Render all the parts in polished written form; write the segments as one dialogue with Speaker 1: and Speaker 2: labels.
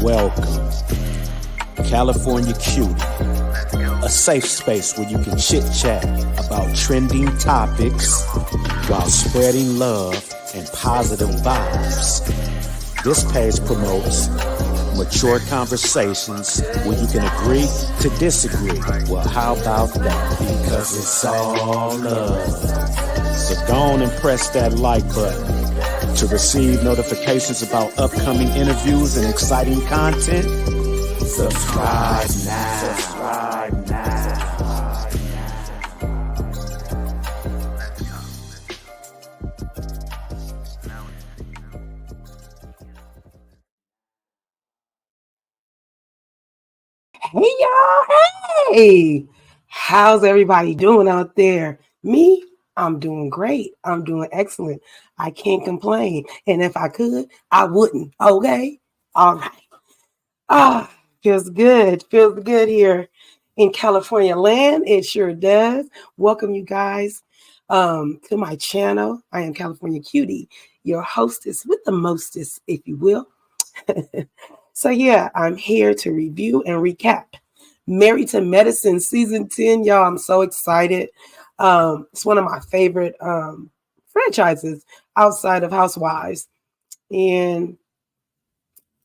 Speaker 1: Welcome, California Cutie, a safe space where you can chit-chat about trending topics while spreading love and positive vibes. This page promotes mature conversations where you can agree to disagree. Well, how about that? Because it's all love. So go on and press that like button to receive notifications about upcoming interviews and exciting content. Subscribe now. Subscribe now.
Speaker 2: Hey y'all, hey! How's everybody doing out there? Me, I'm doing great. I'm doing excellent. I can't complain. And if I could, I wouldn't. Okay? All right. Feels good. Feels good here in California land. It sure does. Welcome you guys to my channel. I am California Cutie, your hostess with the mostest, if you will. So yeah, I'm here to review and recap Married to Medicine season 10. Y'all, I'm so excited. It's one of my favorite franchises outside of Housewives, and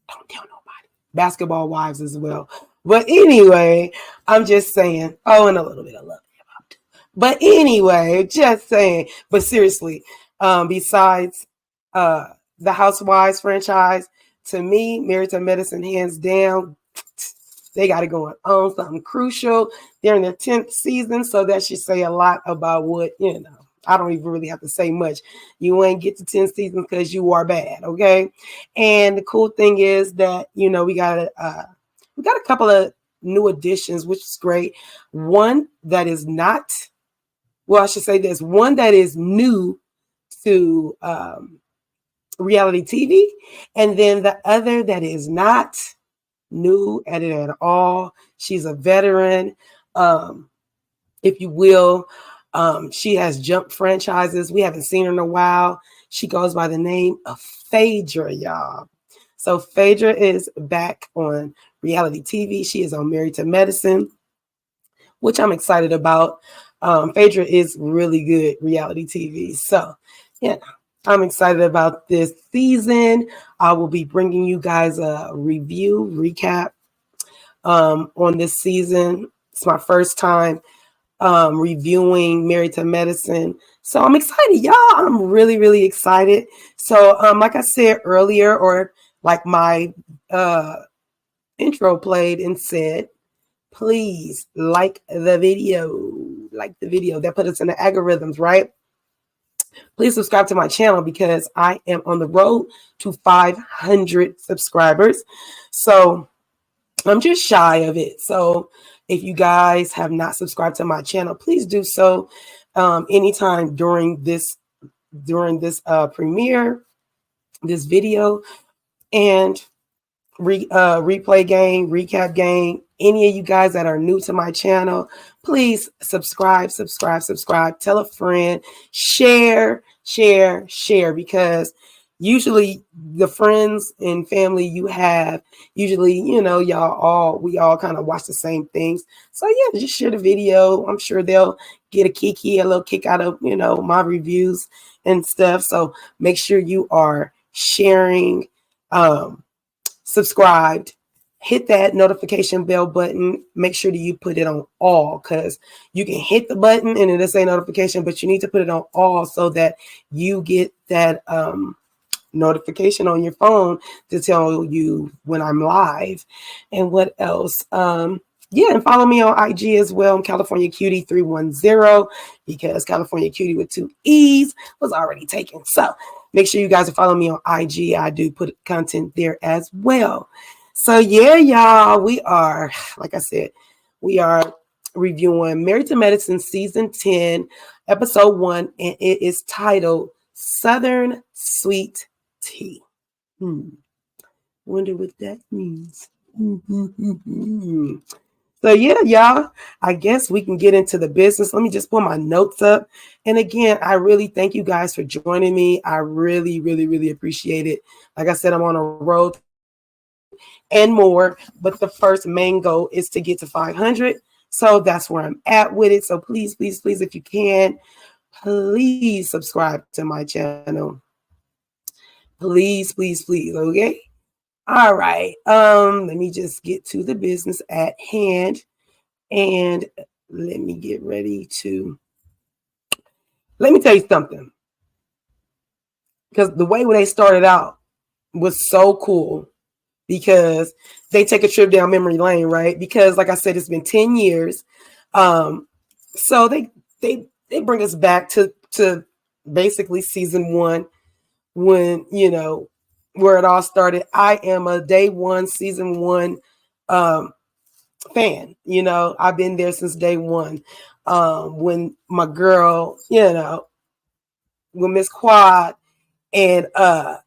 Speaker 2: don't tell nobody. Basketball Wives as well. But anyway, I'm just saying. Oh, and a little bit of love. But anyway, just saying. But seriously, besides the Housewives franchise, to me, Married to Medicine, hands down, they got it going on. Something crucial. They're in their 10th season, so that should say a lot about what, I don't even really have to say much. You ain't get to 10 seasons because you are bad, okay? And the cool thing is that, we got a couple of new additions, which is great. One that is not, well, I should say this, one that is new to reality TV, and then the other that is not new at it at all. She's a veteran, if you will. She has jumped franchises. We haven't seen her in a while. She goes by the name of Phaedra, y'all. So Phaedra is back on reality TV. She is on Married to Medicine, which I'm excited about. Phaedra is really good reality TV. So, yeah. I'm excited about this season. I will be bringing you guys a review, recap on this season. It's my first time reviewing Married to Medicine. So I'm excited, y'all. I'm really, really excited. So like I said earlier, or like my intro played and said, please like the video. Like the video. That put us in the algorithms, right? Please subscribe to my channel because I am on the road to 500 subscribers. So I'm just shy of it. So if you guys have not subscribed to my channel, please do so anytime during this premiere, this video, and replay game, recap game. Any of you guys that are new to my channel, please subscribe. Tell a friend, share, because usually the friends and family you have, usually, we all kind of watch the same things. So yeah, just share the video. I'm sure they'll get a little kick out of, my reviews and stuff. So make sure you are sharing, subscribed, hit that notification bell button. Make sure that you put it on all, because you can hit the button and it'll say notification, but you need to put it on all so that you get that notification on your phone to tell you when I'm live. And what else? Yeah, and follow me on IG as well. I'm CaliforniaCutiee310, because California Cutie with 2 E's was already taken. So make sure you guys are following me on IG. I do put content there as well. So yeah, y'all, we are, like I said, we are reviewing Married to Medicine season 10, episode 1, and it is titled Southern Sweet Tea. Wonder what that means. So yeah, y'all, I guess we can get into the business. Let me just pull my notes up. And again, I really thank you guys for joining me. I really, really, really appreciate it. Like I said, I'm on a road and more. But the first main goal is to get to 500. So that's where I'm at with it. So please, please, please, if you can, please subscribe to my channel. Please, please, please. Okay. All right. Let me just get to the business at hand. And let me get ready to, let me tell you something. Because the way when they started out was so cool, because they take a trip down memory lane, right? Because like I said, it's been 10 years. So they bring us back to basically season 1, when, you know, where it all started. I am a day 1, season 1 fan. You know, I've been there since day 1. When my girl, you know, when Miss Quad and oh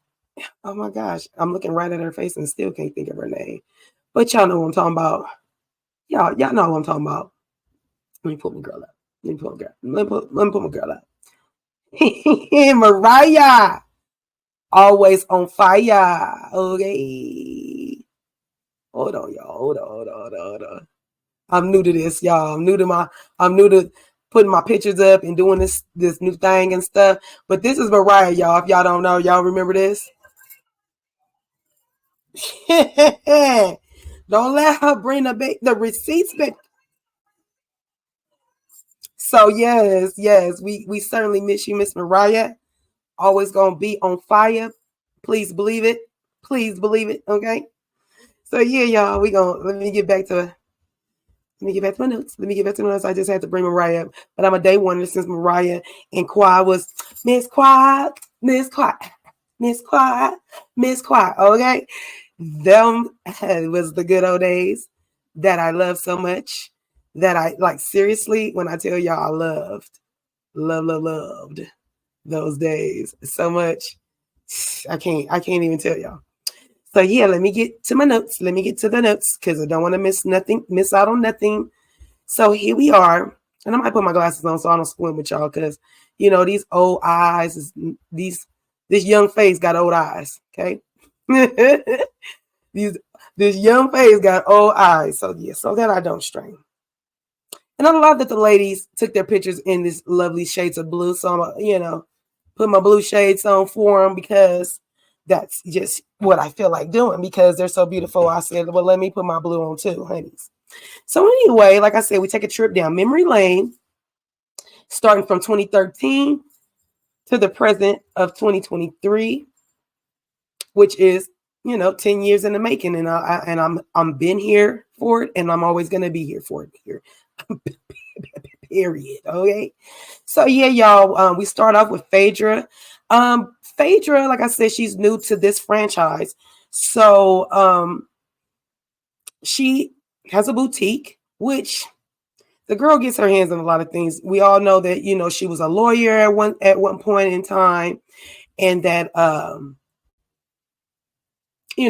Speaker 2: my gosh, I'm looking right at her face and still can't think of her name. But y'all know what I'm talking about. Y'all know what I'm talking about. Let me put my girl up. Let me put my girl up. Mariah, always on fire. Okay. Hold on, y'all. Hold on. I'm new to this, y'all. I'm new to putting my pictures up and doing this new thing and stuff. But this is Mariah, y'all. If y'all don't know, y'all remember this? Don't let her bring the receipts back. So yes, we certainly miss you, Miss Mariah. Always gonna be on fire. Please believe it. Please believe it. Okay. So yeah, y'all, let me get back to my notes. I just had to bring Mariah up. But I'm a day 1 since Mariah and Quad was Miss Quad. Okay. Them was the good old days that I love so much, that I like, seriously, when I tell y'all I loved those days so much. I can't even tell y'all. So yeah, let me get to my notes. Let me get to the notes, because I don't want to miss out on nothing. So here we are. And I might put my glasses on so I don't squint with y'all, because, you know, these old eyes, this young face got old eyes. Okay. This young face got old eyes. So yeah, so that I don't strain. And I love that the ladies took their pictures in this lovely shades of blue. So I'm, you know, put my blue shades on for them, because that's just what I feel like doing, because they're so beautiful. I said, well, let me put my blue on too, honeys. So anyway, like I said, we take a trip down memory lane, starting from 2013 to the present of 2023, which is, you know, 10 years in the making. And I'm been here for it, and I'm always going to be here for it here. Period. Okay. So yeah, y'all, we start off with Phaedra. Phaedra, like I said, she's new to this franchise. So she has a boutique, which the girl gets her hands on a lot of things. We all know that, you know, she was a lawyer at one point in time, and that you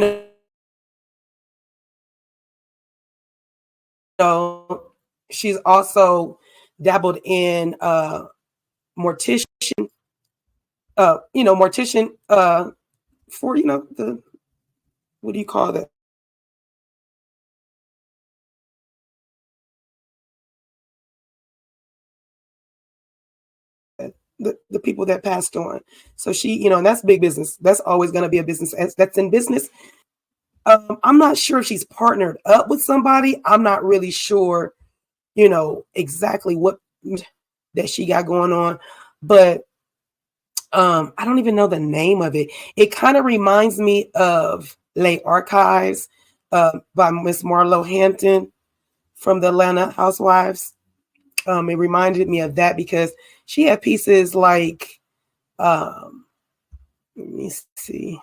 Speaker 2: know, she's also dabbled in mortician, for, you know, the, what do you call that? The people that passed on. So she, you know, and that's big business. That's always going to be a business that's in business. I'm not sure if she's partnered up with somebody. I'm not really sure, you know, exactly what that she got going on, but I don't even know the name of it. It kind of reminds me of Les Archives by Miss Marlo Hampton from the Atlanta Housewives. It reminded me of that, because she had pieces like, let me see.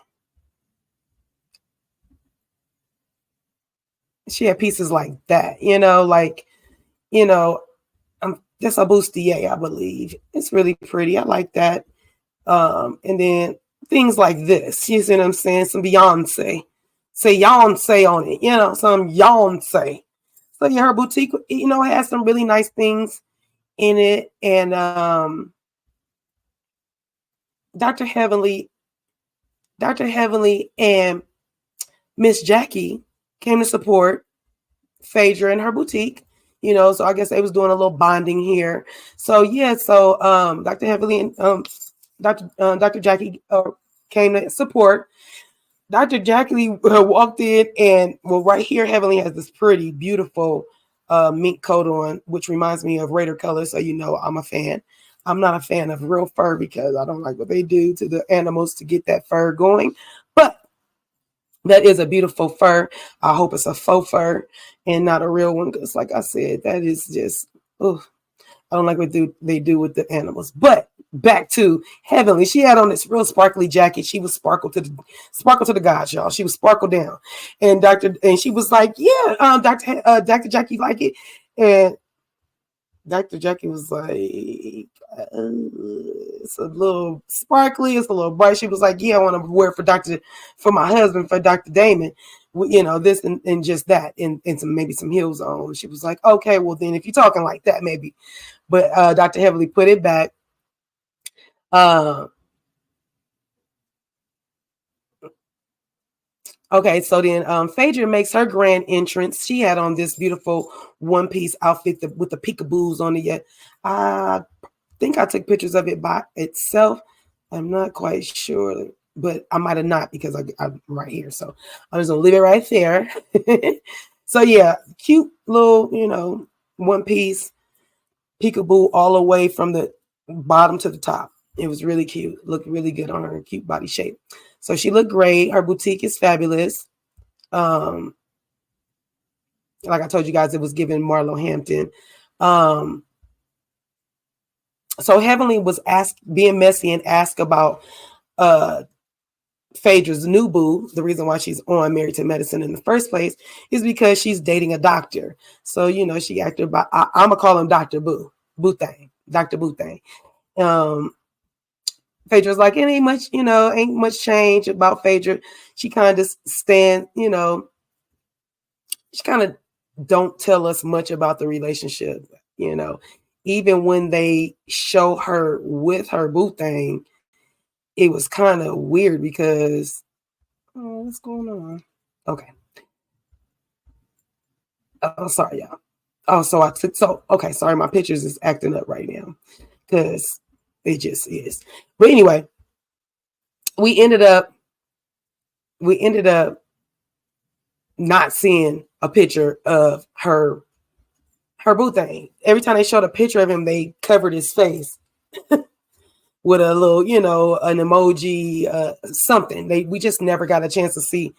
Speaker 2: She had pieces like that, you know, like, you know, that's a bustier, I believe. It's really pretty. I like that. And then things like this, you see what I'm saying? Some Beyonce. Say Beyonce on it, you know, some Beyonce. So yeah, her boutique, you know, has some really nice things in it. And Dr. Heavenly and Miss Jackie came to support Phaedra in her boutique. So I guess they was doing a little bonding here. So yeah, so Dr. Heavily and Dr. Jackie came to support. Dr. Jackie walked in, and right here, Heavenly has this pretty, beautiful mink coat on, which reminds me of Raider colors. So I'm a fan. I'm not a fan of real fur because I don't like what they do to the animals to get that fur going. But that is a beautiful fur. I hope it's a faux fur and not a real one, because like I said, that is just, I don't like what they do with the animals. But back to Heavenly, she had on this real sparkly jacket. She was sparkle to the gods, y'all. She was sparkle down, and she was like, "Yeah, Dr. Jackie, like it?" And Dr. Jackie was like, "It's a little sparkly, it's a little bright." She was like, "Yeah, I want to wear it for my husband, for Dr. Damon, this and just that, and maybe some heels on." She was like, "Okay, well then, if you're talking like that, maybe." But Dr. Heavily put it back. Okay, so then Phaedra makes her grand entrance. She had on this beautiful one-piece outfit with the peekaboos on it. Yet I think I took pictures of it by itself. I'm not quite sure, but I might have not, because I'm right here. So I'm just gonna leave it right there. So yeah, cute little one-piece peekaboo all the way from the bottom to the top. It was really cute. Looked really good on her, cute body shape. So she looked great. Her boutique is fabulous. Like I told you guys, it was given Marlo Hampton. So Heavenly was being messy and asked about Phaedra's new boo. The reason why she's on Married to Medicine in the first place is because she's dating a doctor. So she acted about. I'm gonna call him Dr. Boo Dr. Boo Thing. Phaedra's like, it ain't much change about Phaedra. She kind of stands, she kind of don't tell us much about the relationship, Even when they show her with her boo thing, it was kind of weird because, what's going on? Okay. Oh, sorry, y'all. Oh, okay, sorry, my pictures is acting up right now because it just is. But anyway, we ended up not seeing a picture of her boo thing. Every time they showed a picture of him, they covered his face with a little, an emoji, something. We just never got a chance to see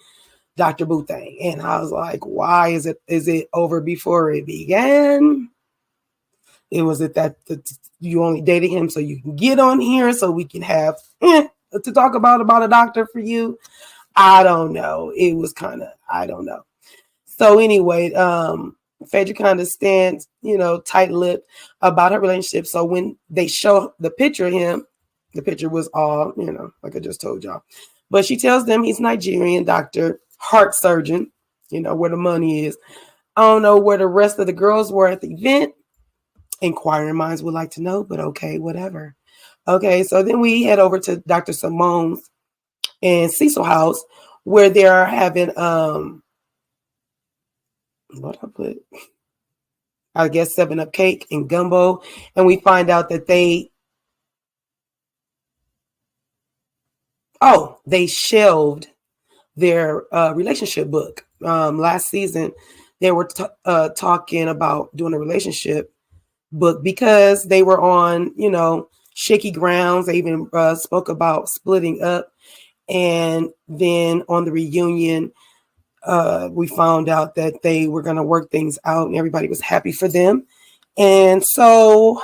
Speaker 2: Dr. Boo thing. And I was like, why is it over before it began? It was it that you only dated him so you can get on here so we can have to talk about a doctor for you? I don't know. It was kind of, I don't know. So anyway, Phaedra kind of stands, tight-lipped about her relationship. So when they show the picture of him, the picture was all, like I just told y'all. But she tells them he's Nigerian doctor, heart surgeon, where the money is. I don't know where the rest of the girls were at the event. Inquiring minds would like to know, but okay, whatever. Okay, so then we head over to Dr. Simone's and Cecil house, where they're having I guess 7-Up cake and gumbo, and we find out that they shelved their relationship book. Last season they were talking about doing a relationship book because they were on shaky grounds. They even spoke about splitting up. And then on the reunion, we found out that they were going to work things out and everybody was happy for them. And so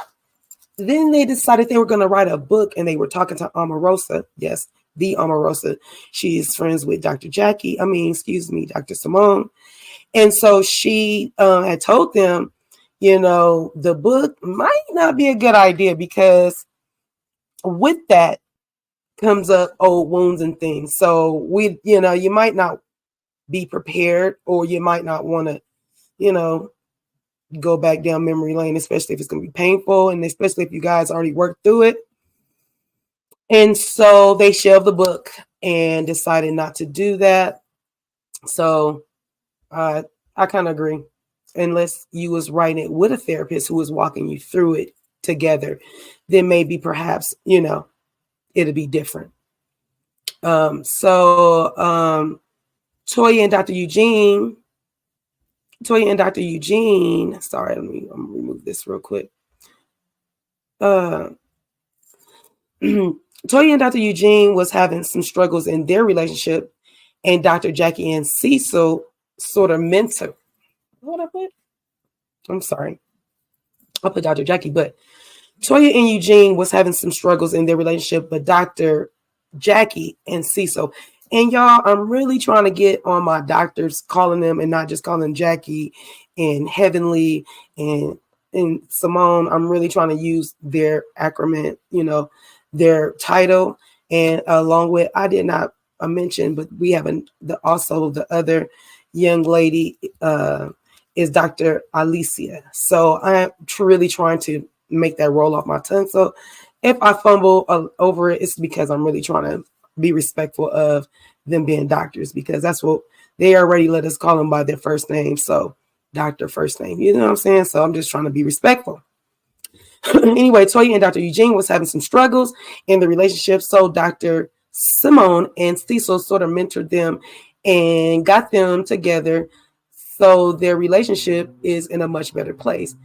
Speaker 2: then they decided they were going to write a book, and they were talking to Omarosa. Yes, the Omarosa. She's friends with Dr. Dr. Simone. And so she had told them, the book might not be a good idea because with that comes up old wounds and things. So you might not be prepared, or you might not want to, go back down memory lane, especially if it's going to be painful, and especially if you guys already worked through it. And so they shelved the book and decided not to do that. So I kind of agree. Unless you was writing it with a therapist who was walking you through it together, then maybe perhaps, it'll be different. Toya and Dr. Eugene. Sorry, I'm gonna remove this real quick. Toya and Dr. Eugene was having some struggles in their relationship, and Dr. Jackie and Cecil sort of mentor. What I put? I'm sorry. I'll put Dr. Jackie, but Toya and Eugene was having some struggles in their relationship, but Dr. Jackie and Cecil. And y'all, I'm really trying to get on my doctors, calling them and not just calling Jackie and Heavenly and Simone. I'm really trying to use their acronym, their title. And along with, I did not mention, but we have also the other young lady is Dr. Alicia. So I'm really trying to make that roll off my tongue. So if I fumble over it, it's because I'm really trying to be respectful of them being doctors, because that's what they already let us call them by their first name. So doctor first name, you know what I'm saying? So I'm just trying to be respectful. Anyway, Toya and Dr. Eugene was having some struggles in the relationship. So Dr. Simone and Cecil sort of mentored them and got them together. So their relationship is in a much better place.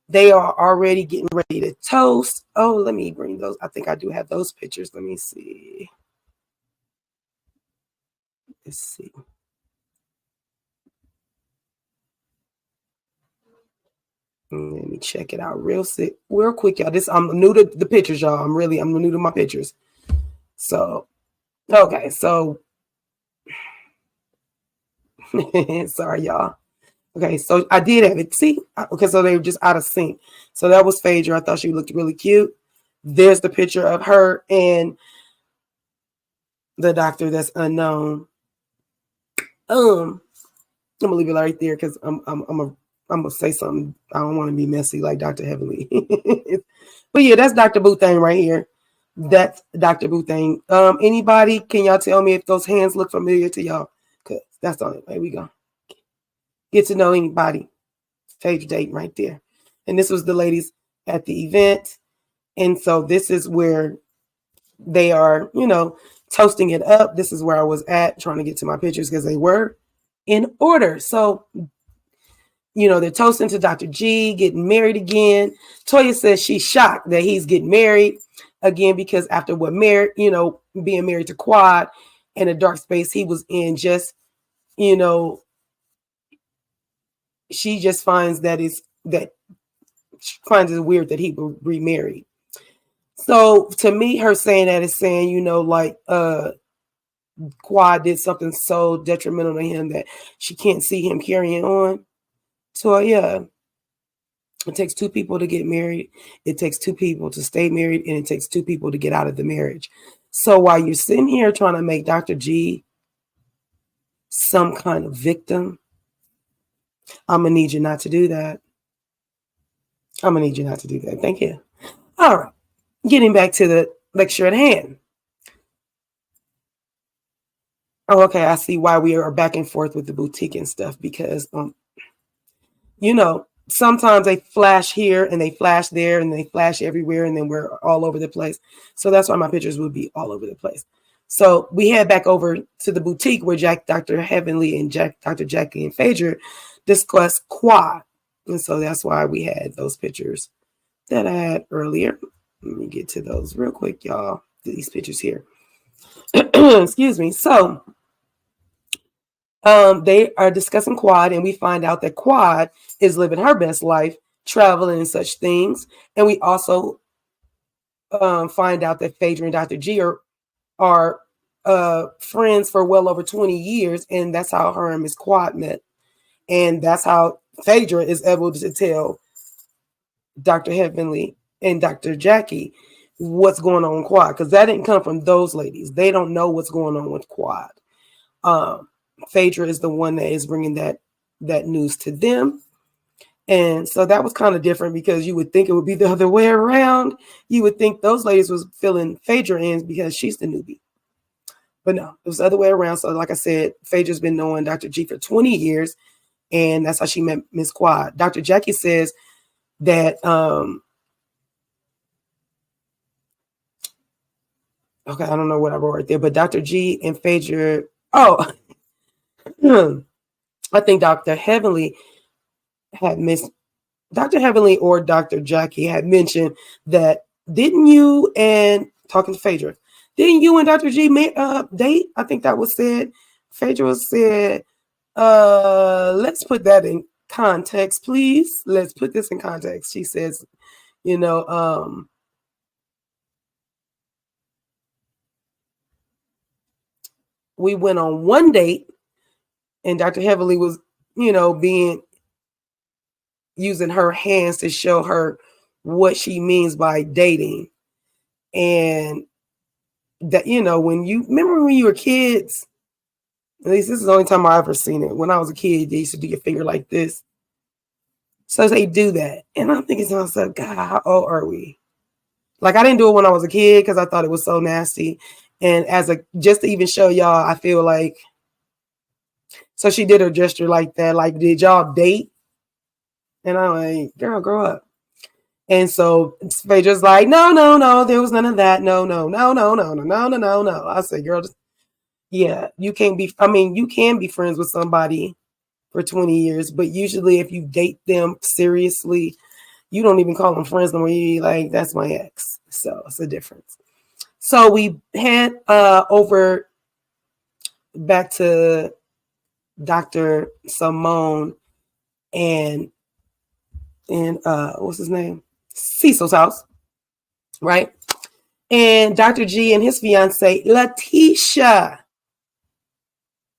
Speaker 2: They are already getting ready to toast. Oh, let me bring those. I think I do have those pictures. Let me see. Let's see. Let me check it out real quick, y'all. I'm new to the pictures, y'all. I'm new to my pictures. So, okay. So, sorry, y'all. Okay, so I did have it. See? Okay, so they were just out of sync. So that was Phaedra. I thought she looked really cute. There's the picture of her and the doctor that's unknown. I'm gonna leave it right there because I'm gonna say something. I don't want to be messy like Dr. Heavenly. But yeah, that's Dr. Boothang right here. That's Dr. Boothang. Anybody, can y'all tell me if those hands look familiar to y'all? Cause that's on it. There we go. Get to know anybody. Page date right there. And this was the ladies at the event. And so this is where they are, toasting it up. This is where I was at trying to get to my pictures because they were in order. So, they're toasting to Dr. G, getting married again. Toya says she's shocked that he's getting married again because after being married to Quad in a dark space he was in, just, she just finds finds it weird that he will remarried. So to me, her saying that is saying, Quad did something so detrimental to him that she can't see him carrying on. So yeah, it takes two people to get married. It takes two people to stay married, and it takes two people to get out of the marriage. So while you're sitting here trying to make Dr. G some kind of victim, I'm going to need you not to do that. Thank you. All right. Getting back to the lecture at hand. Oh, okay. I see why we are back and forth with the boutique and stuff, because, sometimes they flash here and they flash there and they flash everywhere, and then we're all over the place. So that's why my pictures would be all over the place. So we head back over to the boutique where Dr. Heavenly and Dr. Jackie and Phaedra discuss Quad. And so that's why we had those pictures that I had earlier. Let me get to those real quick, y'all. These pictures here. Excuse me. So they are discussing Quad, and we find out that Quad is living her best life, traveling and such things. And we also find out that Phaedra and Dr. G are friends for well over 20 years, and that's how her and Miss Quad met. And that's how Phaedra is able to tell Dr. Heavenly and Dr. Jackie what's going on with Quad, because that didn't come from those ladies. They don't know what's going on with Quad. Phaedra is the one that is bringing that news to them. And so that was kind of different, because you would think it would be the other way around. You would think those ladies was filling Phaedra in because she's the newbie. But no, it was the other way around. So like I said, Phaedra's been knowing Dr. G for 20 years, and that's how she met Miss Quad. Dr. Jackie says that okay, I don't know what I wrote right there, but Dr. G and Phaedra, I think Dr. Heavenly or Dr. Jackie had mentioned that didn't you and talking to Phaedra, didn't you and Dr. G date? I think that was said. Phaedra said, let's put that in context, please. Let's put this in context. She says, we went on one date and Dr. Heavenly was, using her hands to show her what she means by dating. And that, when you remember when you were kids, at least this is the only time I ever seen it. When I was a kid, they used to do your finger like this. So they do that. And I'm thinking to myself, God, how old are we? Like, I didn't do it when I was a kid because I thought it was so nasty. And just to even show y'all, I feel like, so she did her gesture like that. Like, did y'all date? And I'm like, girl, grow up. And so Phaedra's like, no, there was none of that. No. I said, girl, yeah, you can't be, you can be friends with somebody for 20 years, but usually if you date them seriously, you don't even call them friends no more. You like, that's my ex. So it's a difference. So we head over back to Dr. Simone and what's his name? Cecil's house, right? And Dr. G and his fiance, Letitia,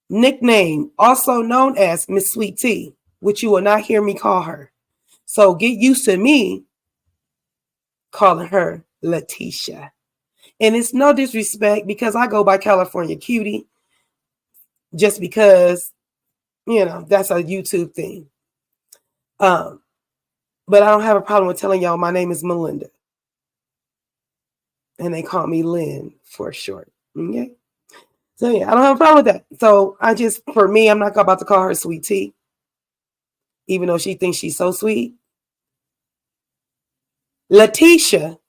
Speaker 2: nickname also known as Miss Sweet Tea, which you will not hear me call her. So get used to me calling her Letitia. And it's no disrespect because I go by California Cutie just because, that's a YouTube thing. But I don't have a problem with telling y'all my name is Melinda. And they call me Lynn for short. Okay. So yeah, I don't have a problem with that. So for me, I'm not about to call her Sweet Tea, even though she thinks she's so sweet. Letitia,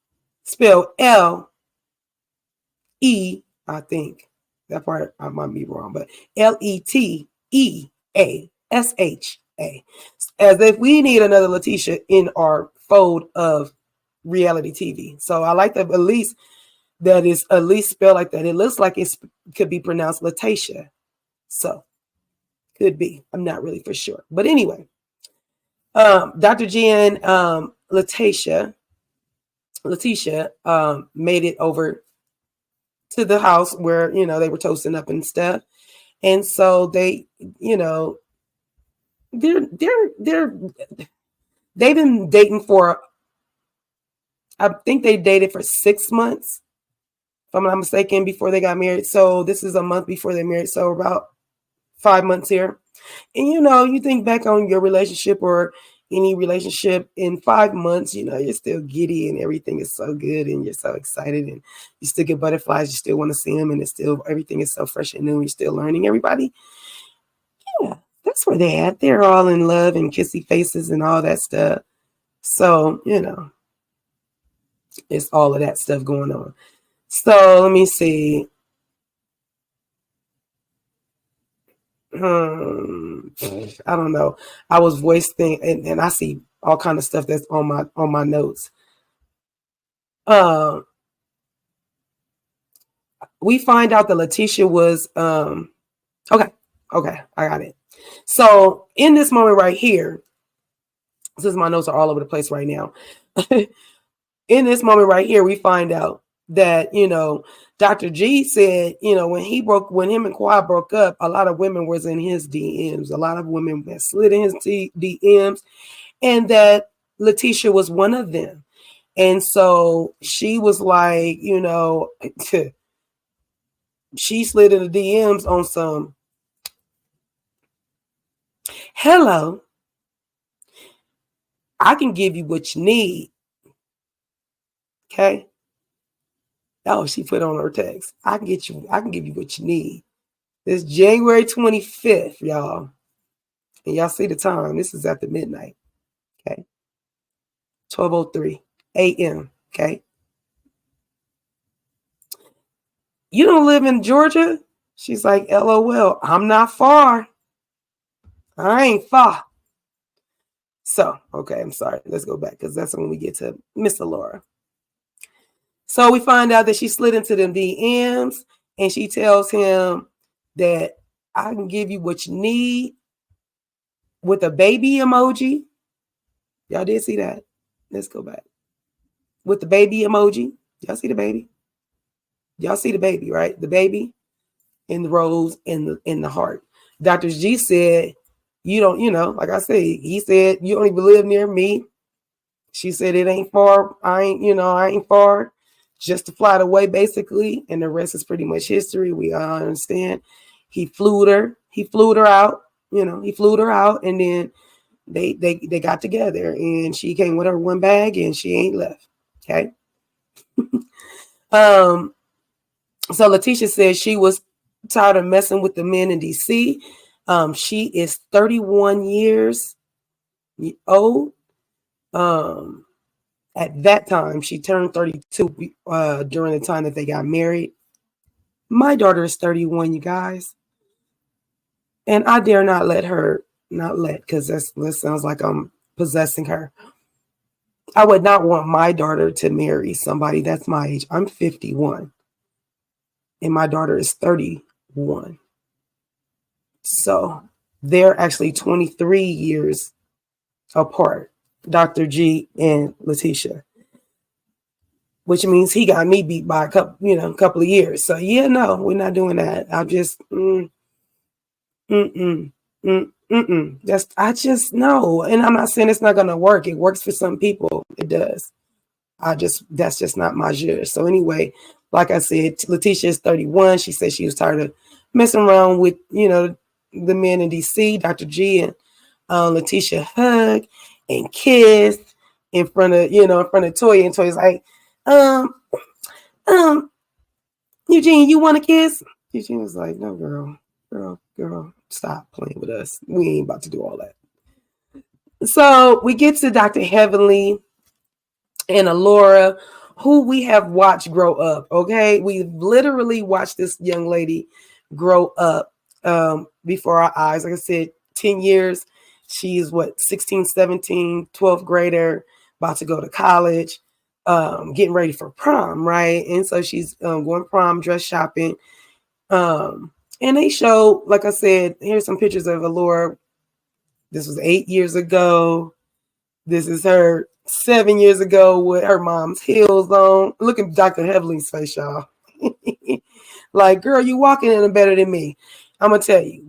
Speaker 2: spelled L-E, I think. That part I might be wrong, but L-E-T-E-A-S-H-A. As if we need another Letitia in our fold of reality TV. So I like that at least spelled like that. It looks like it could be pronounced Letitia. So could be. I'm not really for sure. But anyway, Dr. G and Letitia made it over to the house where, they were toasting up and stuff. And so they, they've been dating for, I think they dated for 6 months, if I'm not mistaken, before they got married. So this is a month before they married. So about 5 months here. And, you think back on your relationship or any relationship in 5 months, you're still giddy and everything is so good and you're so excited and you still get butterflies. You still want to see them and everything is so fresh and new. You're still learning everybody. Yeah, that's where they're at. They're all in love and kissy faces and all that stuff. So, it's all of that stuff going on. So let me see. I don't know. I was voicing and I see all kind of stuff that's on my notes. We find out that Letitia was okay, I got it. So in this moment right here, since my notes are all over the place right now, in this moment right here, we find out that, Dr. G said, when him and Quad broke up, a lot of women was in his DMs. A lot of women that slid in his DMs, and that Letitia was one of them. And so she was like, she slid in the DMs on some, hello, I can give you what you need. Okay. Oh, she put on her text. I can give you what you need. It's January 25th, y'all. And y'all see the time. This is after midnight. Okay. 12:03 a.m. Okay. You don't live in Georgia? She's like, LOL, I'm not far. I ain't far. So, okay, I'm sorry. Let's go back because that's when we get to Miss Laura. So we find out that she slid into them DMs and she tells him that I can give you what you need with a baby emoji. Y'all did see that? Let's go back. With the baby emoji. Y'all see the baby? Y'all see the baby, right? The baby in the rose in the heart. Dr. G said, you don't, like I said, he said, you don't even live near me. She said, it ain't far. I ain't far. Just to fly away, basically. And the rest is pretty much history. We all understand. He flew her out. He flew her out, and then they got together, and she came with her one bag, and she ain't left. Okay. So Letitia said she was tired of messing with the men in DC. She is 31 years old. At that time, she turned 32 during the time that they got married. My daughter is 31, you guys. And I dare not let her, because that sounds like I'm possessing her. I would not want my daughter to marry somebody that's my age. I'm 51. And my daughter is 31. So they're actually 23 years apart, Dr. G and Letitia. Which means he got me beat by a couple of years. So yeah, no, we're not doing that. I just, I just know. And I'm not saying it's not going to work. It works for some people. It does. That's just not my judge. So anyway, like I said, Letitia is 31. She said she was tired of messing around with, the men in DC. Dr. G and Letitia hugged and kissed in front of Toya. And Toya's like, Eugene, you want to kiss? Eugene was like, no, girl, stop playing with us. We ain't about to do all that. So we get to Dr. Heavenly and Alora, who we have watched grow up. Okay. We literally watched this young lady grow up before our eyes. Like I said, 10 years. She's 16, 17, 12th grader, about to go to college. Getting ready for prom, right? And so she's going prom dress shopping. And they show, like I said, here's some pictures of Alora. This was 8 years ago. This is her 7 years ago with her mom's heels on. Look at Dr. Heavenly's face, y'all. Like, girl, you walking in better than me. I'm going to tell you,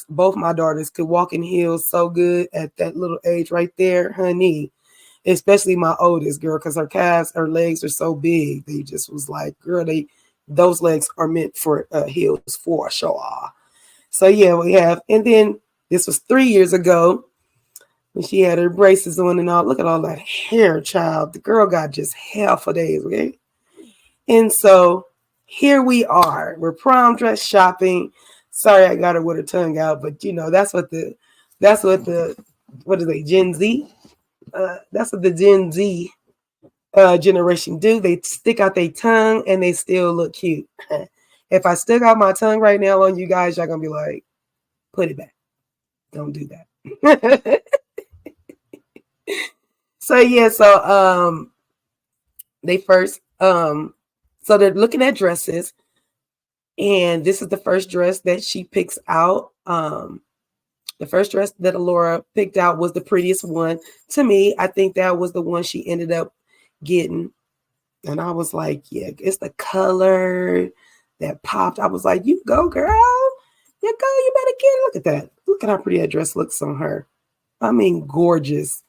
Speaker 2: both my daughters could walk in heels so good at that little age right there, honey. Especially my oldest girl, because her legs are so big. They just was like, girl, those legs are meant for heels for sure. So yeah, we have, and then this was 3 years ago when she had her braces on and all. Look at all that hair, child. The girl got just hair for days, okay? And so here we are. We're prom dress shopping. Sorry, I got her with her tongue out, but that's what Gen Z? That's what the Gen Z generation do. They stick out their tongue and they still look cute. If I stick out my tongue right now on you guys, y'all gonna be like, put it back. Don't do that. So yeah, they first so they're looking at dresses, and this is the first dress that she picks out. The first dress that Alora picked out was the prettiest one. To me, I think that was the one she ended up getting. And I was like, yeah, it's the color that popped. I was like, you go, girl. You go, you better get it. Look at that. Look at how pretty that dress looks on her. I mean, gorgeous.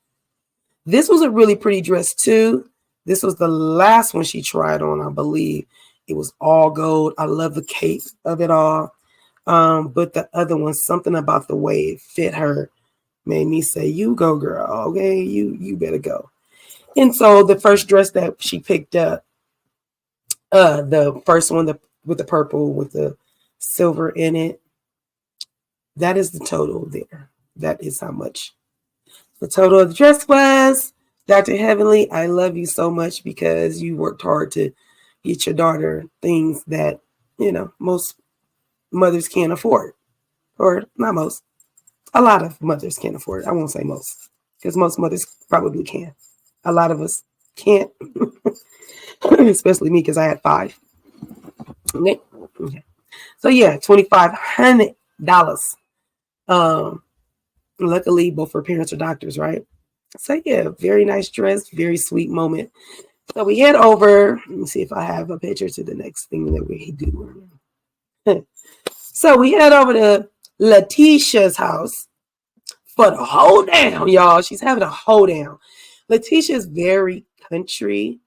Speaker 2: This was a really pretty dress too. This was the last one she tried on, I believe. It was all gold. I love the cape of it all. But the other one, something about the way it fit her made me say, you go, girl. Okay, you better go. And so the first dress that she picked up, The first one, with the purple with the silver in it. That is the total there. That is how much the total of the dress was. Dr. Heavenly, I love you so much because you worked hard to get your daughter things that, most mothers can't afford. Or not most. A lot of mothers can't afford. I won't say most, because most mothers probably can. A lot of us can't, especially me, because I had 5. Okay. So yeah, $2,500. Luckily, both her parents are doctors, right? So yeah, very nice dress, very sweet moment. So we head over. Let me see if I have a picture to the next thing that we do. So we head over to Letitia's house for the hold down, y'all. She's having a hold down. Letitia's very country.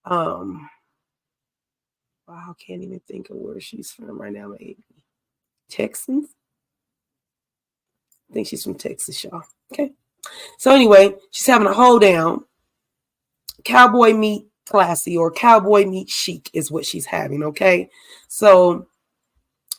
Speaker 2: Wow, I can't even think of where she's from right now. Maybe Texans. I think she's from Texas, y'all. Okay. So anyway, she's having a hold down. Cowboy meet classy, or cowboy meet chic is what she's having. Okay. So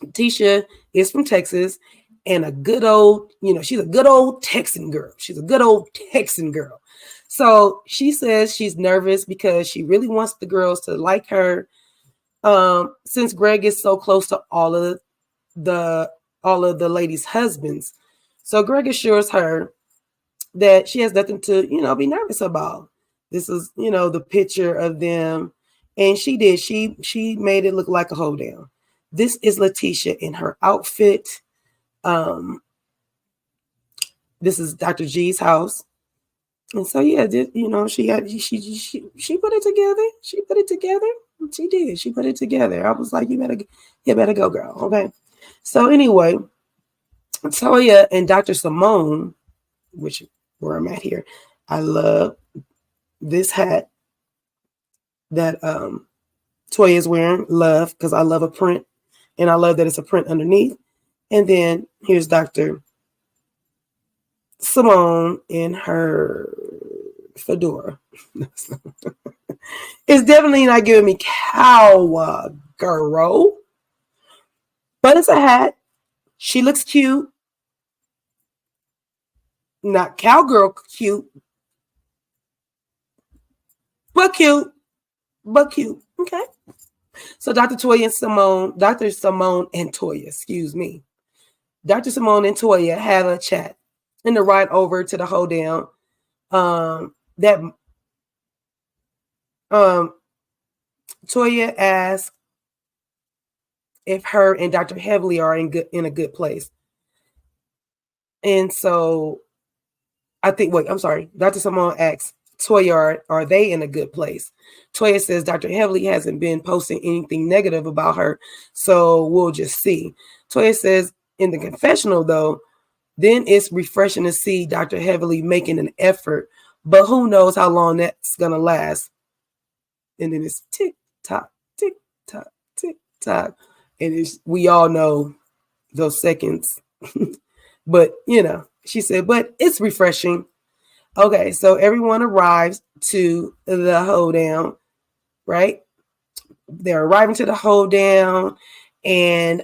Speaker 2: Tisha is from Texas, and a good old, she's a good old Texan girl. She's a good old Texan girl. So she says she's nervous because she really wants the girls to like her. Since Greg is so close to all of the ladies' husbands. So Greg assures her that she has nothing to, be nervous about. This is, the picture of them. And she did. She made it look like a hold down. This is Letitia in her outfit. This is Dr. G's house. And so yeah, she put it together. She put it together. She did. She put it together. I was like, you better go, girl. Okay. So anyway, Toya and Dr. Simone, which where I'm at here, I love this hat that Toya is wearing. Love, because I love a print, and I love that it's a print underneath. And then here's Dr. Simone in her fedora. It's definitely not giving me cowgirl, but it's a hat. She looks cute. Not cowgirl cute, but cute. Okay. So Dr. Simone and Toya, excuse me. Dr. Simone and Toya had a chat in the ride over to the hold down. Toya asked if her and Dr. Heavenly are in a good place. And so Dr. Simone asks Toya, are they in a good place? Toya says Dr. Heavenly hasn't been posting anything negative about her, so we'll just see. Toya says in the confessional, though, then it's refreshing to see Dr. Heavenly making an effort, but who knows how long that's going to last. And then it's tick tock, tick tock, tick tock. And we all know those seconds. But, she said, but it's refreshing. Okay, so everyone arrives to the hold down, right? They're arriving to the hold down, and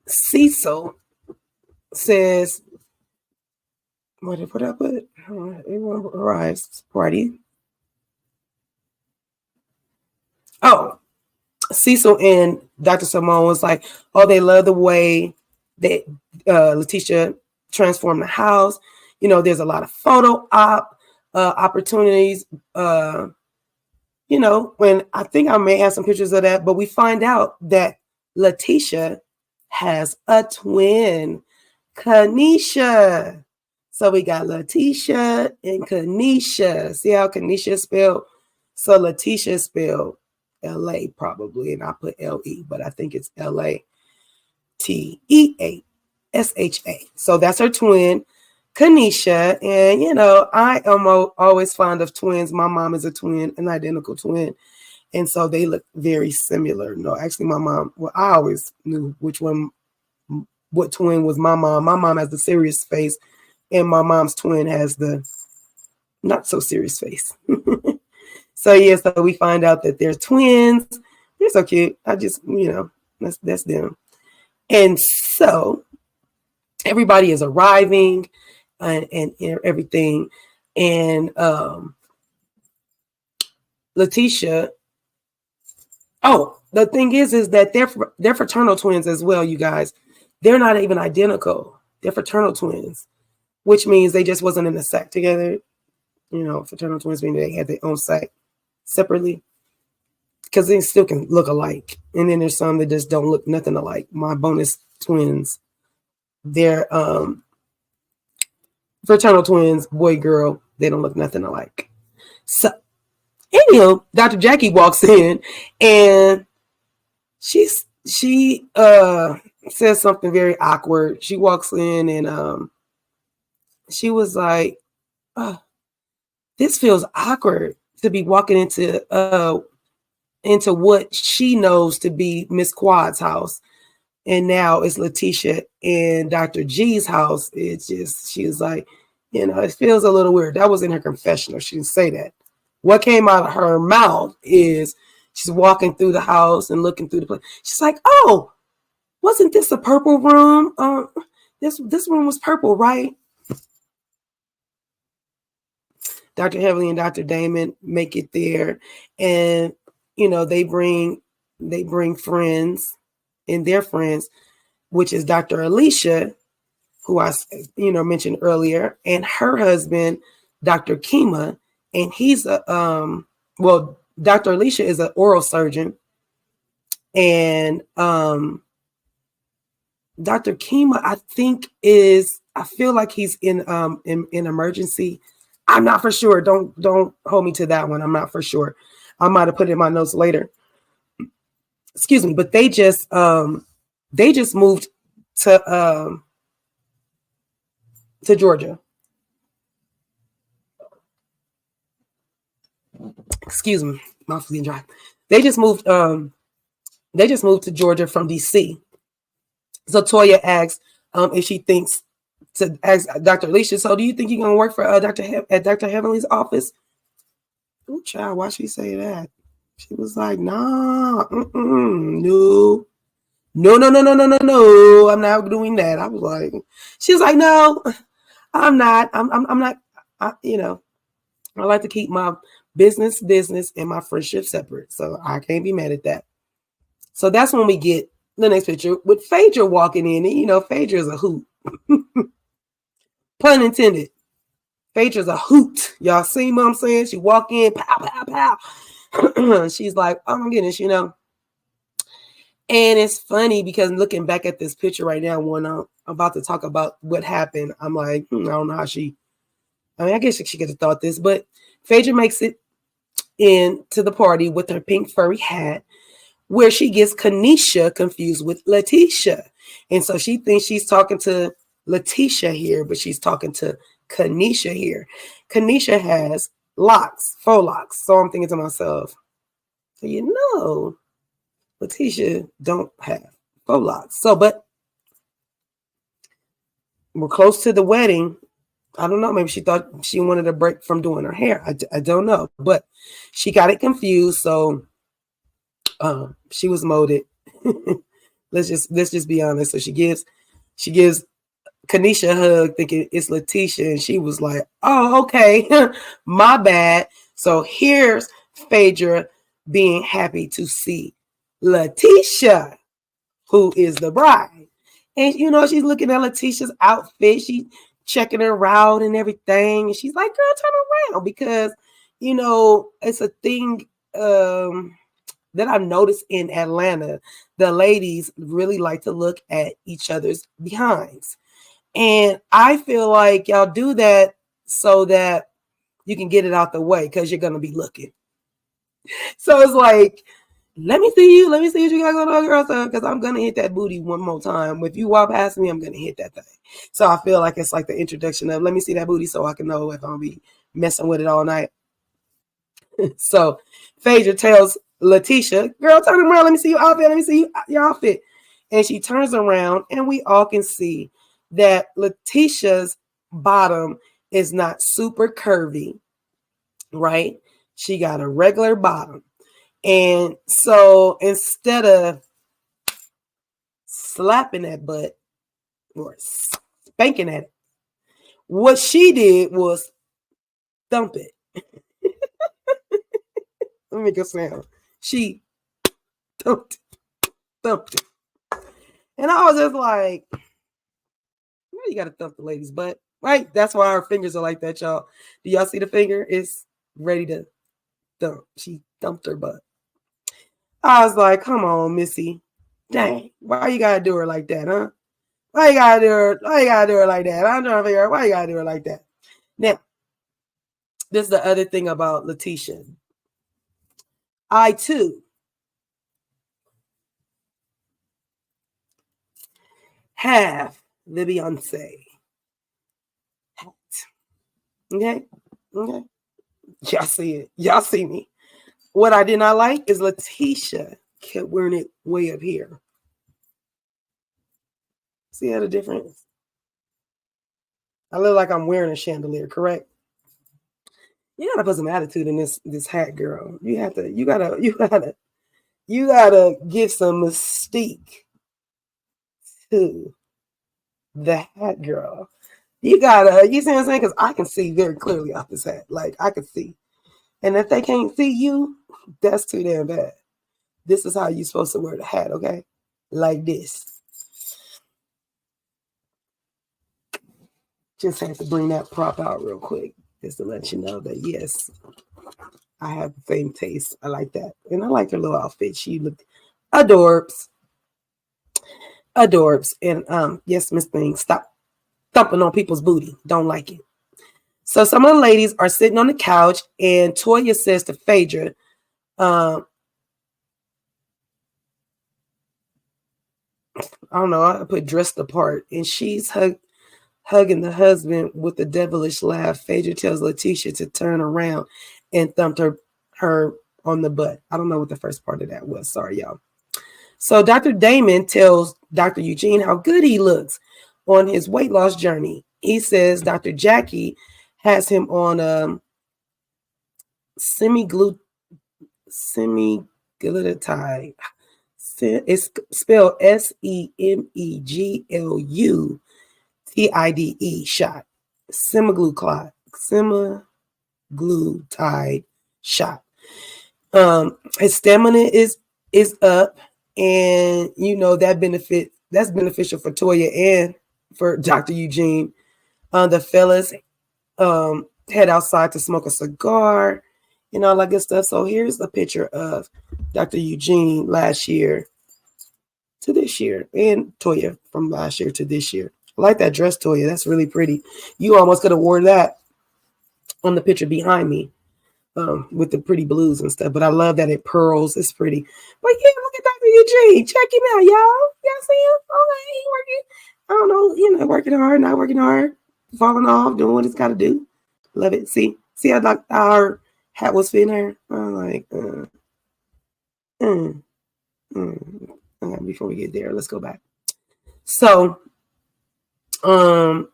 Speaker 2: Cecil says, what did I put? Everyone arrives, party. Oh, Cecil and Dr. Simone was like, oh, they love the way that Letitia transformed the house. There's a lot of photo opportunities. When I think I may have some pictures of that, but we find out that Letitia has a twin, Kanisha. So we got Letitia and Kanisha. See how Kanisha is spelled? So Letitia is spelled L-A probably, and I put L-E, but I think it's L-A-T-E-A-S-H-A. So that's her twin, Kanisha. And, I am always fond of twins. My mom is a twin, an identical twin. And so they look very similar. No, actually, my mom, I always knew what twin was my mom. My mom has the serious face, and my mom's twin has the not so serious face. So yeah, so we find out that they're twins. They're so cute. I just, that's them. And so everybody is arriving and everything. And Letitia, oh, the thing is that they're fraternal twins as well, you guys. They're not even identical. They're fraternal twins, which means they just wasn't in a sack together. Fraternal twins mean they had their own sack separately, because they still can look alike. And then there's some that just don't look nothing alike. My bonus twins, they're fraternal twins, boy, girl, they don't look nothing alike. So, anyhow, Dr. Jackie walks in and she says something very awkward. She walks in and she was like, oh, this feels awkward to be walking into what she knows to be Miss Quad's house. And now it's Letitia and Dr. G's house. It's just, she was like, it feels a little weird. That was in her confessional. She didn't say that. What came out of her mouth is she's walking through the house and looking through the place. She's like, oh, wasn't this a purple room? This room was purple, right? Dr. Heavenly and Dr. Damon make it there. And, they bring friends and their friends, which is Dr. Alicia, who I, mentioned earlier, and her husband, Dr. Kima, and he's Dr. Alicia is an oral surgeon, and Dr. Kima, I feel like he's in emergency. I'm not for sure. Don't hold me to that one. I'm not for sure. I might have put it in my notes later. Excuse me, but they just moved to Georgia. Excuse me, mouth's getting dry. They just moved to Georgia from DC. So Toya asked if she thinks to ask Dr. Alicia, so do you think you're gonna work for at Dr. Heavenly's office? Oh, child, why she say that? She was like, nah, no, I'm not doing that. I was like, she was like, no, I'm not. I'm not. I like to keep my business and my friendship separate. So I can't be mad at that. So that's when we get the next picture with Phaedra walking in. And, Phaedra is a hoot. Pun intended. Phaedra's a hoot. Y'all see what I'm saying? She walk in, pow, pow, pow. She's like, oh my goodness, And it's funny because looking back at this picture right now, when I'm about to talk about what happened, I'm like, I don't know how I guess she could have thought this, but Phaedra makes it into the party with her pink furry hat, where she gets Kanisha confused with Letitia. And so she thinks she's talking to Letitia here, but she's talking to Kanisha here. Kanisha has faux locks. So I'm thinking to myself, Letitia don't have faux locks. So, but we're close to the wedding. I don't know. Maybe she thought she wanted a break from doing her hair. I don't know, but she got it confused. So she was molded. let's just be honest. So she gives Kanisha a hug, thinking it's Letitia, and she was like, "Oh, okay, my bad." So here's Phaedra being happy to see Letitia, who is the bride, and she's looking at Letitia's outfit. She checking her out and everything, and she's like, "Girl, turn around," because it's a thing that I've noticed in Atlanta. The ladies really like to look at each other's behinds. And I feel like y'all do that so that you can get it out the way, because you're going to be looking. So it's like, let me see you. Let me see what you got going on, girl, because I'm going to hit that booty one more time. If you walk past me, I'm going to hit that thing. So I feel like it's like the introduction of, let me see that booty so I can know if I'm going to be messing with it all night. So Phaedra tells Letitia, girl, turn around. Let me see your outfit. Let me see your outfit. And she turns around, and we all can see that Letitia's bottom is not super curvy, right? She got a regular bottom. And so instead of slapping that butt or spanking at it, what she did was thump it. Let me make a sound. She thumped it. And I was just like, well, you got to thump the lady's butt, right? That's why our fingers are like that, y'all. Do y'all see the finger? It's ready to thump. She thumped her butt. I was like, come on, Missy. Dang, why you got to do her like that, huh? Why you got to do her like that? I'm trying to figure out why you got to do her like that. Now, this is the other thing about Letitia. I, too, have the Beyonce hat. Okay? Y'all see it. Y'all see me. What I did not like is Letitia kept wearing it way up here. See how the difference? I look like I'm wearing a chandelier, correct? You gotta put some attitude in this hat, girl. You gotta give some mystique to the hat, girl. You see what I'm saying? Because I can see very clearly off this hat. Like, I can see. And if they can't see you, that's too damn bad. This is how you're supposed to wear the hat, okay? Like this. Just had to bring that prop out real quick, just to let you know that, yes, I have the same taste. I like that. And I like her little outfit. She looked adorbs. And yes, Miss Thing, stop thumping on people's booty. Don't like it. So some of the ladies are sitting on the couch, and Toya says to Phaedra, I don't know, I put dressed apart, and she's hugging the husband with a devilish laugh. Phaedra tells Letitia to turn around and thumped her on the butt. I don't know what the first part of that was. Sorry, y'all. So Dr. Damon tells Dr. Eugene how good he looks on his weight loss journey. He says Dr. Jackie has him on semaglutide. It's spelled SEMEGLUTIDE shot. Semaglutide shot. His stamina is up, and that's beneficial for Toya and for Dr. Eugene. The fellas head outside to smoke a cigar and all that good stuff. So here's a picture of Dr. Eugene last year to this year, and Toya from last year to this year. I like that dress, Toya. That's really pretty. You almost could have worn that on the picture behind me with the pretty blues and stuff. But I love that it pearls. It's pretty. But yeah, look at Dr. Eugene. Check him out, y'all. Y'all see him? Okay, he working. I don't know, working hard, not working hard, falling off, doing what it's got to do. Love it. See how our hat was fitting her? I'm like, before we get there, let's go back. So the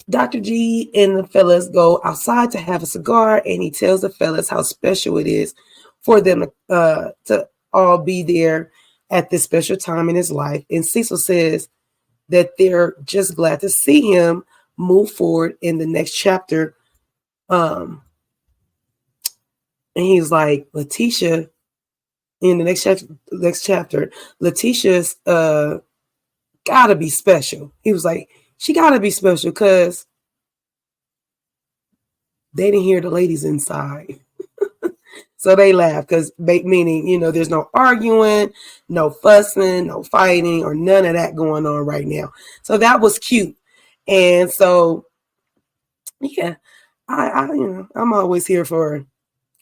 Speaker 2: Dr. G and the fellas go outside to have a cigar, and he tells the fellas how special it is for them to all be there at this special time in his life. And Cecil says that they're just glad to see him move forward in the next chapter. And he's like, Letitia, in the next chapter, Letitia's gotta be special. He was like, she gotta be special because they didn't hear the ladies inside. So they laugh because meaning, there's no arguing, no fussing, no fighting, or none of that going on right now. So that was cute. And so, yeah, I'm always here for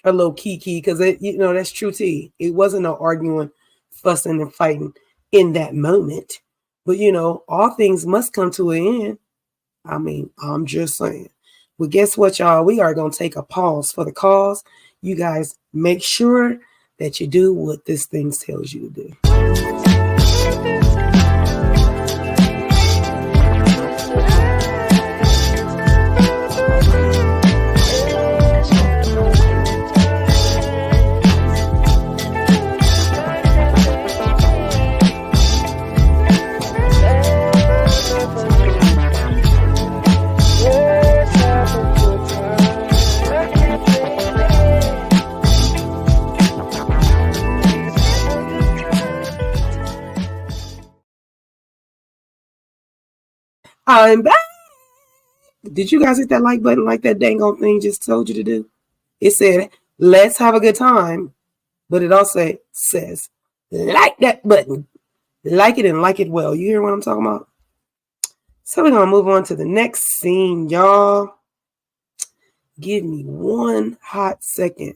Speaker 2: a little kiki because that's true tea. It wasn't no arguing, fussing, and fighting in that moment. But all things must come to an end. I mean, I'm just saying. Well, guess what, y'all? We are gonna take a pause for the cause. You guys make sure that you do what this thing tells you to do. I'm back. Did you guys hit that like button like that dang old thing just told you to do? It said, let's have a good time. But it also says, like that button. Like it and like it well. You hear what I'm talking about? So we're going to move on to the next scene, y'all. Give me one hot second.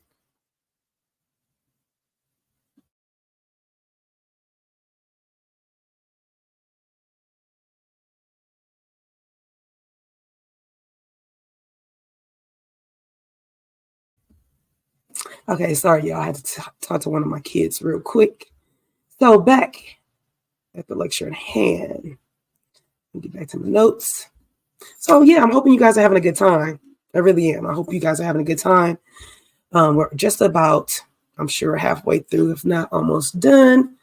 Speaker 2: Okay, sorry, y'all. I had to talk to one of my kids real quick. So back at the lecture at hand. Let me get back to my notes. So yeah, I'm hoping you guys are having a good time. I really am. I hope you guys are having a good time. We're just about, I'm sure, halfway through, if not almost done,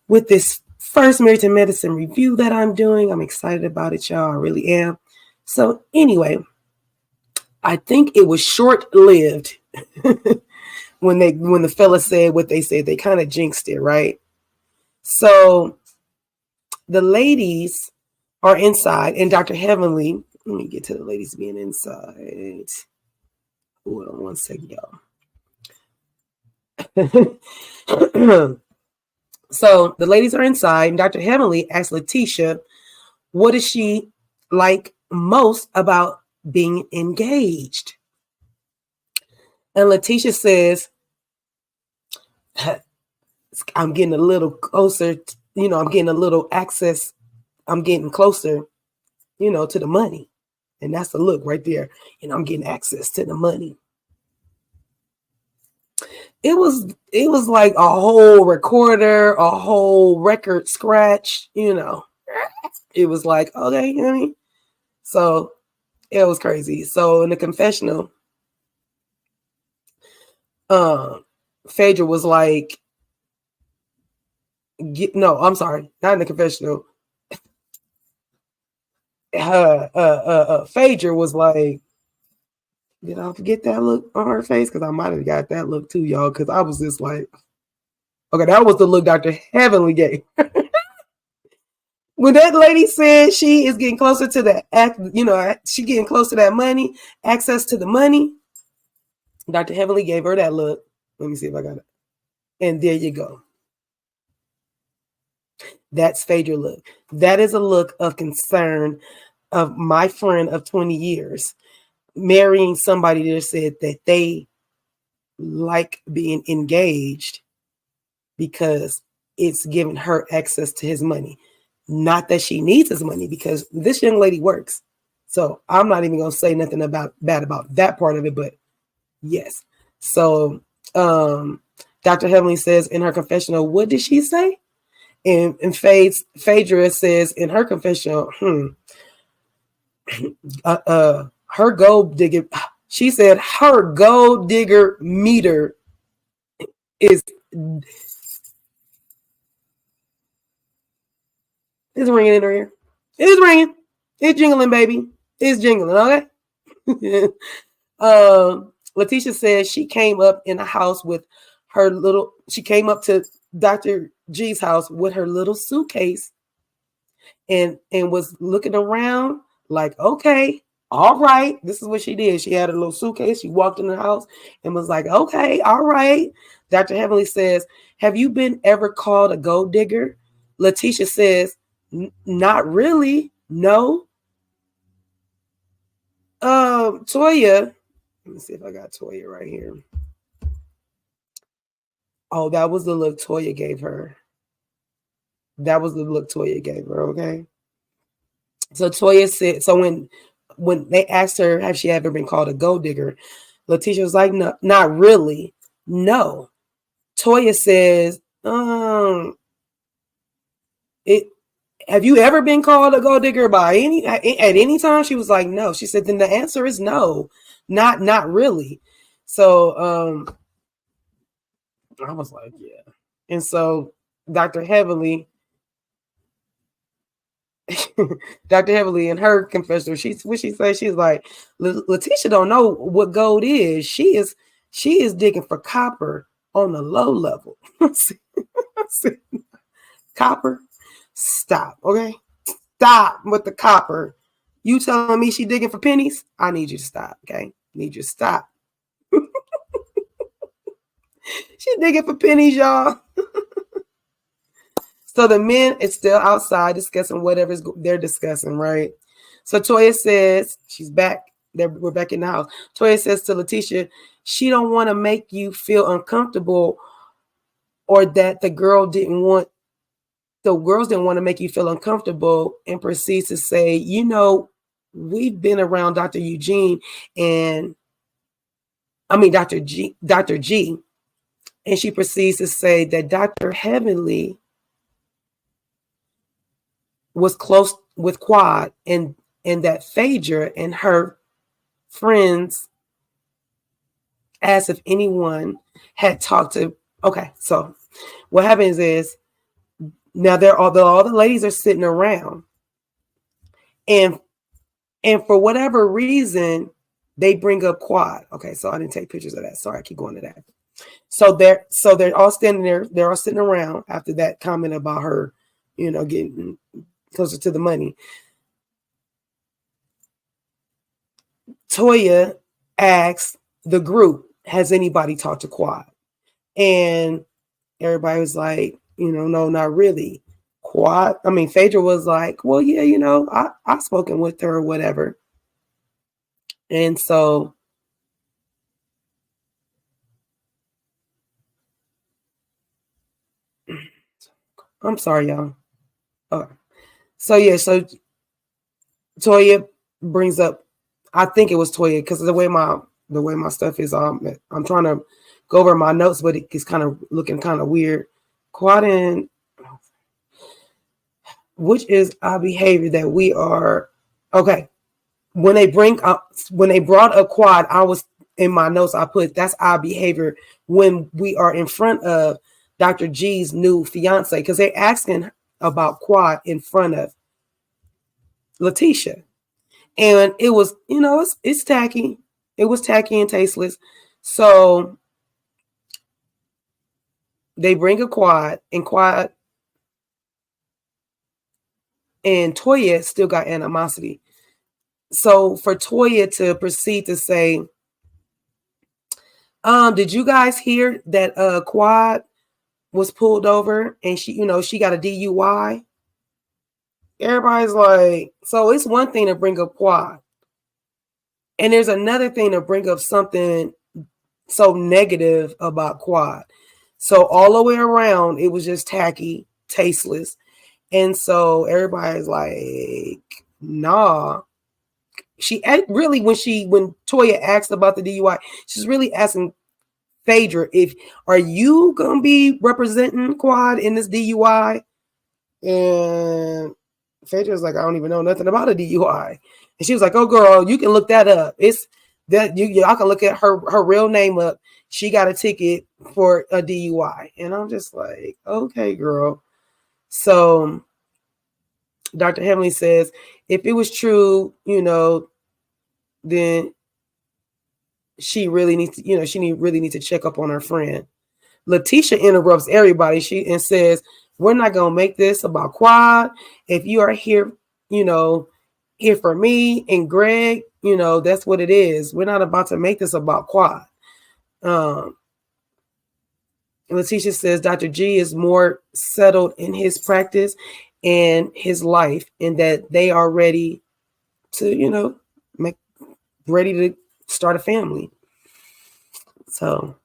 Speaker 2: with this first Married to Medicine review that I'm doing. I'm excited about it, y'all. I really am. So anyway, I think it was short-lived when the fella said what they said. They kind of jinxed it, right? So the ladies are inside, and Dr. Heavenly, let me get to the ladies being inside. Hold on one second, y'all. So the ladies are inside, and Dr. Heavenly asked Letitia, what does she like most about being engaged? And Letitia says, I'm getting a little closer, I'm getting a little access. I'm getting closer, to the money. And that's the look right there. I'm getting access to the money. It was like a whole recorder, a whole record scratch, It was like, okay, honey. So it was crazy. So in the confessional, Phaedra was like, no, I'm sorry, not in the confessional. Phaedra was like, did I forget that look on her face? Because I might have got that look too, y'all. Because I was just like, okay, that was the look Dr. Heavenly gave. When that lady said she is getting closer to that, she getting close to that money, access to the money, Dr. Heavenly gave her that look. Let me see if I got it. And there you go. That's Phaedra look. That is a look of concern of my friend of 20 years marrying somebody that said that they like being engaged because it's giving her access to his money. Not that she needs his money, because this young lady works. So I'm not even going to say nothing bad about that part of it, but yes. So Dr. Heavenly says in her confessional, what did she say? And Phaedra says in her confessional, her gold digger, she said her gold digger meter is ringing in her ear. It is ringing. It's jingling, baby. It's jingling, okay? Letitia says she came up in the house with she came up to Dr. G's house with her little suitcase and was looking around like, okay, all right. This is what she did. She had a little suitcase. She walked in the house and was like, okay, all right. Dr. Heavenly says, have you been ever called a gold digger? Letitia says, not really. No. Toya, let me see if I got Toya right here. Oh, that was the look Toya gave her. That was the look Toya gave her, okay? So Toya said, so when they asked her, have she ever been called a gold digger? Letitia was like, no, not really. No. Toya says, have you ever been called a gold digger at any time? She was like, no. She said, then the answer is no. Not really. So I was like, yeah. And so Dr. Heavenly in her confessional, she's like, Letitia don't know what gold is. She is digging for copper on the low level. Copper, stop, okay? stop with the copper. You telling me she digging for pennies? I need you to stop, okay? Need you to stop. She digging for pennies, y'all. So the men is still outside discussing whatever they're discussing, right? So Toya says, she's back. We're back in the house. Toya says to Letitia, she don't want to make you feel uncomfortable, or that the girls didn't want to make you feel uncomfortable, and proceeds to say, you know, we've been around Dr. Eugene and Dr. G, and she proceeds to say that Dr. Heavenly was close with Quad, and that Phaedra and her friends asked if anyone had talked to. Okay, so what happens is now all the ladies are sitting around, and for whatever reason they bring up Quad. Okay, so I didn't take pictures of that. Sorry, I keep going to that. So they're all standing there. They're all sitting around after that comment about her, you know, getting closer to the money. Toya asks the group, has anybody talked to Quad? And everybody was like, you know, no, not really. Phaedra was like, well, yeah, you know, I've spoken with her or whatever. And so I'm sorry, y'all. Okay. So yeah, so Toya brings up, I think it was Toya, because the way my stuff is, I'm trying to go over my notes, but it's kind of looking kind of weird. Quad, and which is our behavior that we are okay. When they brought up Quad, I was in my notes, I put that's our behavior when we are in front of Dr. G's new fiance, because they're asking about Quad in front of Letitia. And it was, you know, it's tacky. It was tacky and tasteless. So they bring a Quad, and Toya still got animosity. So for Toya to proceed to say, did you guys hear that Quad was pulled over and she got a DUI? Everybody's like, so it's one thing to bring up Quad, and there's another thing to bring up something so negative about Quad. So all the way around, it was just tacky, tasteless. And so everybody's like, nah. She really, when Toya asked about the DUI, she's really asking Phaedra, are you gonna be representing Quad in this DUI? And Phaedra's like, I don't even know nothing about a DUI. And she was like, oh girl, you can look that up. It's that I can look at her real name up. She got a ticket for a DUI. And I'm just like, okay, girl. So Dr. Heavenly says, if it was true, you know, then she really needs to, she really needs to check up on her friend. Letitia interrupts everybody. And says, we're not going to make this about Quad. If you are here, here for me and Greg, that's what it is. We're not about to make this about Quad. Letitia says Dr. G is more settled in his practice and his life, and that they are ready to, ready to start a family. So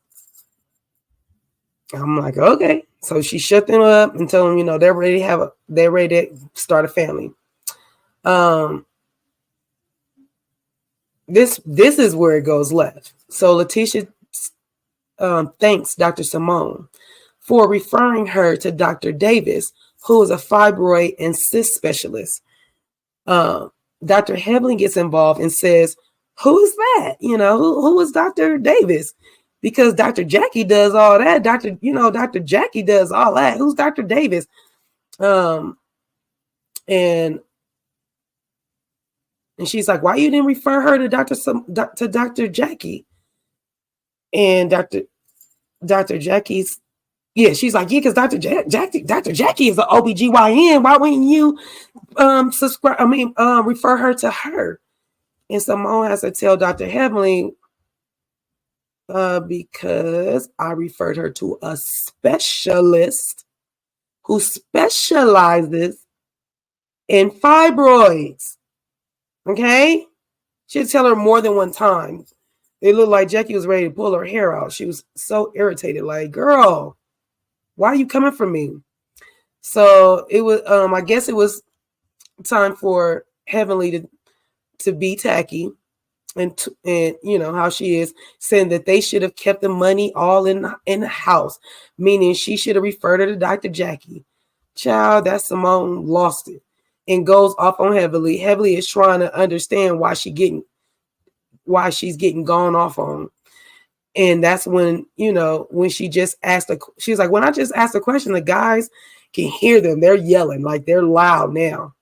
Speaker 2: I'm like, okay. So she shut them up and told them, they're ready to start a family. This is where it goes left. So Letitia thanks Dr. Simone for referring her to Dr. Davis, who is a fibroid and cyst specialist. Dr. Heavenly gets involved and says, who is that? Who is Dr. Davis? Because Dr. Jackie does all that. Dr. Jackie does all that. Who's Dr. Davis? And she's like, why you didn't refer her to Dr. Jackie? And Dr. Jackie's, she's like, because Dr. Jackie is an OBGYN. Why wouldn't you refer her to her. And Simone has to tell Dr. Heavenly, because I referred her to a specialist who specializes in fibroids. Okay? She'd tell her more than one time. It looked like Jackie was ready to pull her hair out. She was so irritated, like, girl, why are you coming for me? So it was, I guess it was time for Heavenly to be tacky, and you know how she is, saying that they should have kept the money all in the house, meaning she should have referred her to Dr. Jackie. Child, that Simone lost it and goes off on Heavenly. Heavenly is trying to understand why she's getting gone off on. And that's when, you know, when she just asked she's like, when I just asked a question, the guys can hear them. They're yelling, like they're loud now.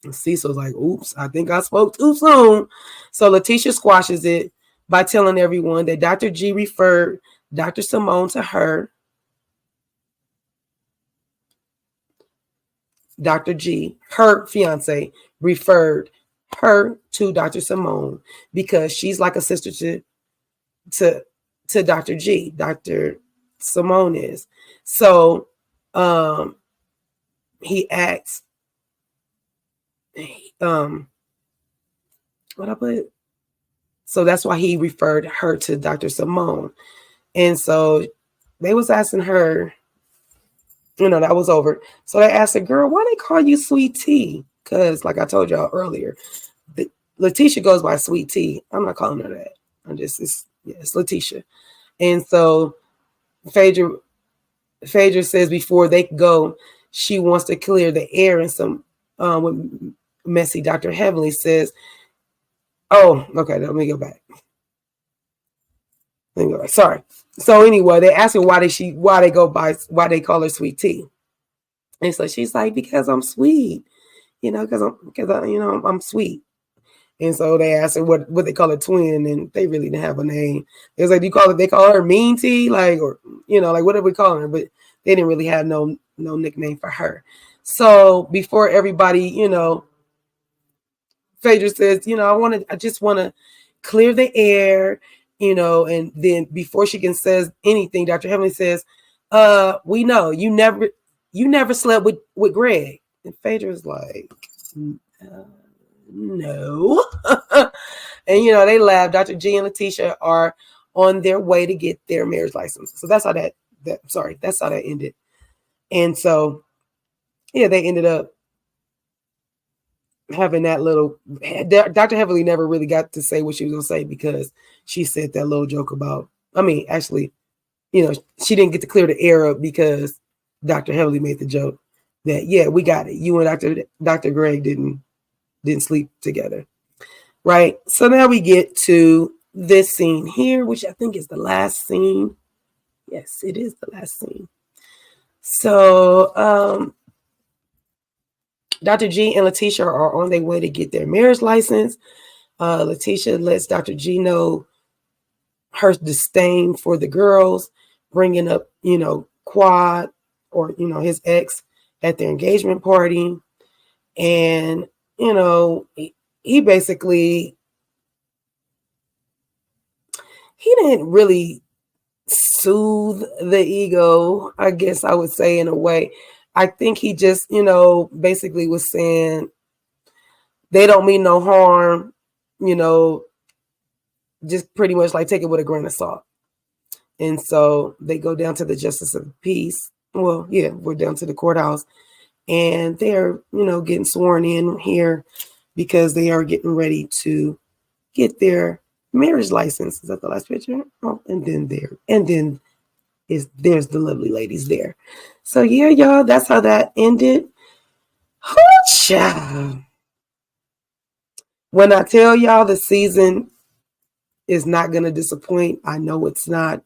Speaker 2: And Cecil's like, oops, I think I spoke too soon. So Letitia squashes it by telling everyone that Dr. G referred Dr. Simone to her. Dr. G, her fiance, referred her to Dr. Simone because she's like a sister to Dr. G. Dr. Simone is. So he asks, what I put? So that's why he referred her to Dr. Simone. And so they was asking her, you know, that was over. So they asked the girl, why they call you Sweet Tea? Because like I told y'all earlier, Letitia goes by Sweet Tea. I'm not calling her that. It's Letitia. And so Phaedra says before they go, she wants to clear the air, and some with messy Dr. Heavenly says, oh, okay, let me go back. Sorry. So anyway, they ask her why they call her Sweet Tea. And so she's like, because I'm sweet, you know, because I'm sweet. And so they asked her what they call a twin, and they really didn't have a name. It was like, they call her Mean Tea, like, or, you know, like whatever we call her, but they didn't really have no nickname for her. So before everybody, you know, Phaedra says, you know, I just want to clear the air, you know, and then before she can says anything, Dr. Heavenly says, we know you never slept with Greg. And Phaedra's like, no. And, you know, they laugh. Dr. G and Letitia are on their way to get their marriage license. So that's how that's how that ended. And so, yeah, they ended up having that little, Dr. Heavenly never really got to say what she was going to say because she said that little joke about, actually, you know, she didn't get to clear the air up because Dr. Heavenly made the joke that, yeah, we got it. You and Dr. Greg didn't sleep together. Right. So now we get to this scene here, which I think is the last scene. Yes, it is the last scene. So Dr. G and Letitia are on their way to get their marriage license. Letitia lets Dr. G know her disdain for the girls, bringing up, you know, Quad or, you know, his ex at their engagement party. And, you know, he basically, he didn't really soothe the ego, I guess I would say, in a way. I think he just, you know, basically was saying they don't mean no harm, you know, just pretty much like take it with a grain of salt. And so they go down to the Justice of the Peace. Well, yeah, we're down to the courthouse, and they're, you know, getting sworn in here because they are getting ready to get their marriage license. Is that the last picture? Oh, and then there's the lovely ladies there. So yeah, y'all, that's how that ended. When I tell y'all the season is not gonna disappoint, I know it's not.